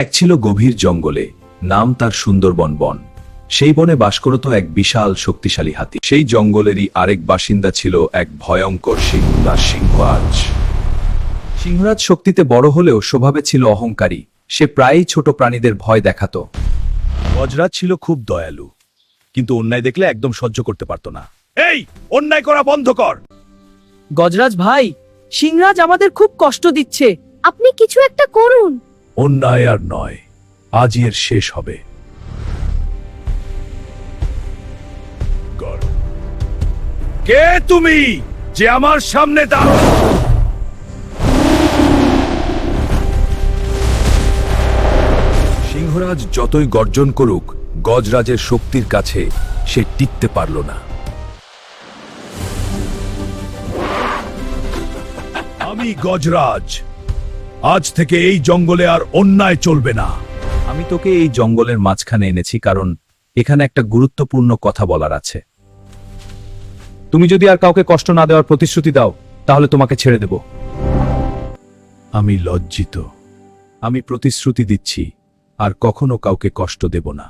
এক ছিল গভীর জঙ্গলে, নাম তার সুন্দরবন বন। সেই বনে বাস করত এক বিশাল শক্তিশালী হাতি। সেই জঙ্গলেরই আরেক বাসিন্দা ছিল এক ভয়ঙ্কর সিংহরাজ। সিংহরাজ শক্তিতে বড় হলেও স্বভাবে ছিল অহংকারী। সে প্রায়ই ছোট প্রাণীদের ভয় দেখাত। গজরাজ ছিল খুব দয়ালু, কিন্তু অন্যায় দেখলে একদম সহ্য করতে পারত না। এই, অন্যায় করা বন্ধ কর। গজরাজ ভাই, সিংহরাজ আমাদের খুব কষ্ট দিচ্ছে। আপনি কিছু একটা করুন। অন্যায় আর নয়, আজই এর শেষ হবে। কে তুমি যে আমার সামনে দাঁড়াও? সিংহরাজ যতই গর্জন করুক, গজরাজের শক্তির কাছে সে টিকতে পারল না। আমি গজরাজ, আজ থেকে এই জঙ্গলে আর অন্যায় চলবে না। আমি তোকে এই জঙ্গলের মাঝখানে এনেছি কারণ এখানে একটা গুরুত্বপূর্ণ কথা বলার আছে। তুমি যদি আর কাউকে কষ্ট না দেওয়ার প্রতিশ্রুতি দাও, তাহলে তোমাকে ছেড়ে দেব। আমি লজ্জিত। আমি প্রতিশ্রুতি দিচ্ছি, আর কখনো কাউকে কষ্ট দেব না।